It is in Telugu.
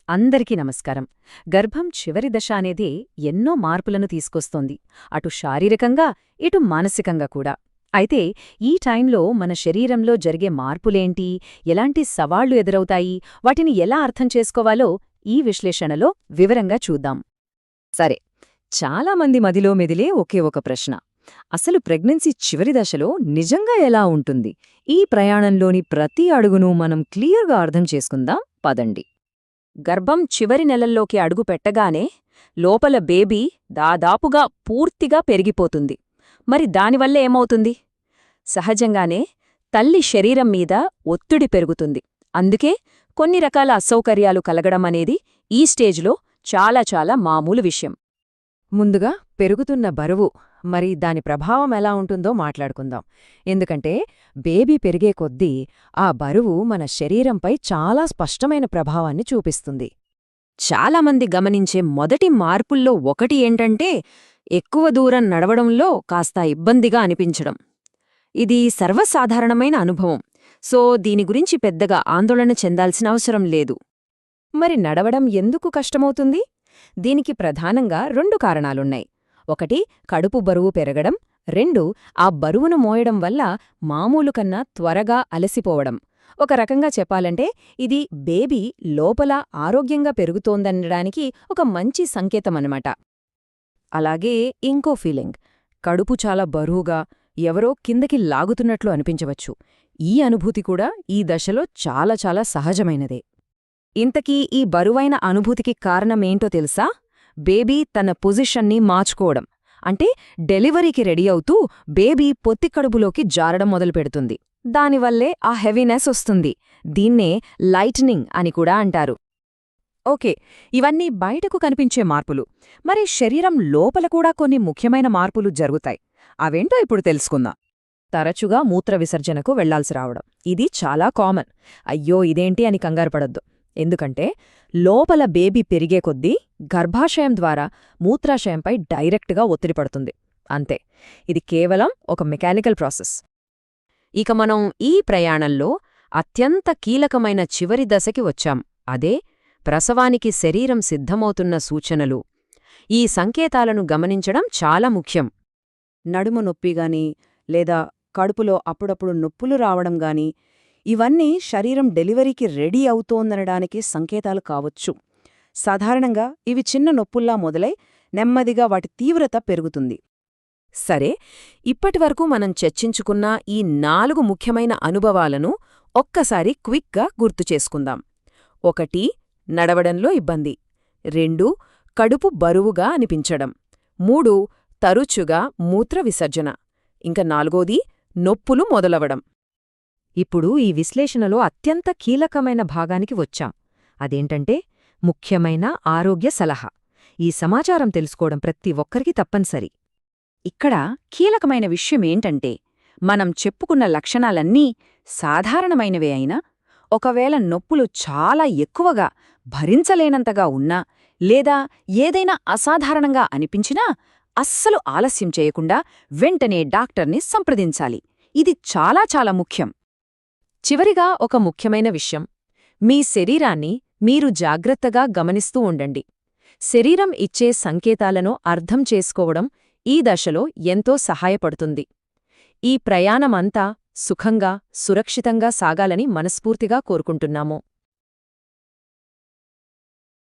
అందరికీ నమస్కారం. గర్భం చివరి దశ అనేది ఎన్నో మార్పులను తీసుకొస్తోంది. అటు శారీరకంగా, ఇటు మానసికంగా కూడా. అయితే ఈ టైంలో మన శరీరంలో జరిగే మార్పులేంటి, ఎలాంటి సవాళ్లు ఎదురవుతాయి, వాటిని ఎలా అర్థం చేసుకోవాలో ఈ విశ్లేషణలో వివరంగా చూద్దాం. సరే, చాలామంది మదిలో మెదిలే ఒకే ఒక ప్రశ్న. అసలు ప్రెగ్నెన్సీ చివరి దశలో నిజంగా ఎలా ఉంటుంది? ఈ ప్రయాణంలోని ప్రతి అడుగును మనం క్లియర్గా అర్థం చేసుకుందాం పదండి. గర్భం చివరి నెలల్లోకి అడుగు పెట్టగానే లోపల బేబీ దాదాపుగా పూర్తిగా పెరిగిపోతుంది. మరి దానివల్ల ఏమవుతుంది? సహజంగానే తల్లి శరీరం మీద ఒత్తిడి పెరుగుతుంది. అందుకే కొన్ని రకాల అసౌకర్యాలు కలగడం అనేది ఈ స్టేజ్లో చాలా మామూలు విషయం. ముందుగా పెరుగుతున్న బరువు, మరి దాని ప్రభావం ఎలా ఉంటుందో మాట్లాడుకుందాం. ఎందుకంటే బేబీ పెరిగే కొద్దీ ఆ బరువు మన శరీరంపై చాలా స్పష్టమైన ప్రభావాన్ని చూపిస్తుంది. చాలామంది గమనించే మొదటి మార్పుల్లో ఒకటి ఏంటంటే ఎక్కువ దూరం నడవడంలో కాస్త ఇబ్బందిగా అనిపించడం. ఇది సర్వసాధారణమైన అనుభవం, సో దీని గురించి పెద్దగా ఆందోళన చెందాల్సిన అవసరం లేదు. మరి నడవడం ఎందుకు కష్టమవుతుంది? దీనికి ప్రధానంగా 2 కారణాలున్నాయి. ఒకటి, కడుపు బరువు పెరగడం. 2, ఆ బరువును మోయడం వల్ల మామూలు కన్నా త్వరగా అలసిపోవడం. ఒక రకంగా చెప్పాలంటే ఇది బేబీ లోపల ఆరోగ్యంగా పెరుగుతోందనడానికి ఒక మంచి సంకేతమన్నమాట. అలాగే ఇంకో ఫీలింగ్, కడుపు చాలా బరువుగా, ఎవరో కిందకి లాగుతున్నట్లు అనిపించవచ్చు. ఈ అనుభూతి కూడా ఈ దశలో చాలా సహజమైనదే. ఇంతకీ ఈ బరువైన అనుభూతికి కారణమేంటో తెలుసా? బేబీ తన పొజిషన్ని మార్చుకోవడం. అంటే డెలివరీకి రెడీ అవుతూ బేబీ పొత్తికడుపులోకి జారడం మొదలుపెడుతుంది. దానివల్లే ఆ హెవీనెస్ వస్తుంది. దీన్నే లైటనింగ్ అని కూడా అంటారు. ఓకే, ఇవన్నీ బయటకు కనిపించే మార్పులు. మరి శరీరం లోపల కూడా కొన్ని ముఖ్యమైన మార్పులు జరుగుతాయి. అవేంటో ఇప్పుడు తెలుసుకుందాం. తరచుగా మూత్ర విసర్జనకు వెళ్లాల్సి రావడం. ఇది చాలా కామన్. అయ్యో ఇదేంటి అని కంగారుపడొద్దు. ఎందుకంటే లోపల బేబీ పెరిగే కొద్దీ గర్భాశయం ద్వారా మూత్రాశయంపై డైరెక్ట్గా ఒత్తిడి పడుతుంది. అంతే, ఇది కేవలం ఒక మెకానికల్ ప్రాసెస్. ఇక మనం ఈ ప్రయాణంలో అత్యంత కీలకమైన చివరి దశకి వచ్చాం. అదే ప్రసవానికి శరీరం సిద్ధమవుతున్న సూచనలు. ఈ సంకేతాలను గమనించడం చాలా ముఖ్యం. నడుము నొప్పిగాని, లేదా కడుపులో అప్పుడప్పుడు నొప్పులు రావడం గాని, ఇవన్నీ శరీరం డెలివరీకి రెడీ అవుతోందనడానికి సంకేతాలు కావచ్చు. సాధారణంగా ఇవి చిన్న నొప్పుల్లా మొదలై నెమ్మదిగా వాటి తీవ్రత పెరుగుతుంది. సరే, ఇప్పటివరకు మనం చర్చించుకున్న ఈ 4 ముఖ్యమైన అనుభవాలను ఒక్కసారి క్విక్గా గుర్తుచేసుకుందాం. 1, నడవడంలో ఇబ్బంది. 2, కడుపు బరువుగా అనిపించడం. 3, తరచుగా మూత్ర విసర్జన. ఇంకా 4ది, నొప్పులు మొదలవడం. ఇప్పుడు ఈ విశ్లేషణలో అత్యంత కీలకమైన భాగానికి వచ్చాం. అదేంటంటే ముఖ్యమైన ఆరోగ్య సలహా. ఈ సమాచారం తెలుసుకోవడం ప్రతి ఒక్కరికి తప్పనిసరి. ఇక్కడ కీలకమైన విషయమేంటంటే మనం చెప్పుకున్న లక్షణాలన్నీ సాధారణమైనవే అయినా, ఒకవేళ నొప్పులు చాలా ఎక్కువగా, భరించలేనంతగా ఉన్నా, లేదా ఏదైనా అసాధారణంగా అనిపించినా అస్సలు ఆలస్యం చేయకుండా వెంటనే డాక్టర్ని సంప్రదించాలి. ఇది చాలా ముఖ్యం. చివరిగా ఒక ముఖ్యమైన విషయం, మీ శరీరాన్ని మీరు జాగ్రత్తగా గమనిస్తూ ఉండండి. శరీరం ఇచ్చే సంకేతాలను అర్థం చేసుకోవడం ఈ దశలో ఎంతో సహాయపడుతుంది. ఈ ప్రయాణమంతా సుఖంగా, సురక్షితంగా సాగాలని మనస్ఫూర్తిగా కోరుకుంటున్నాము.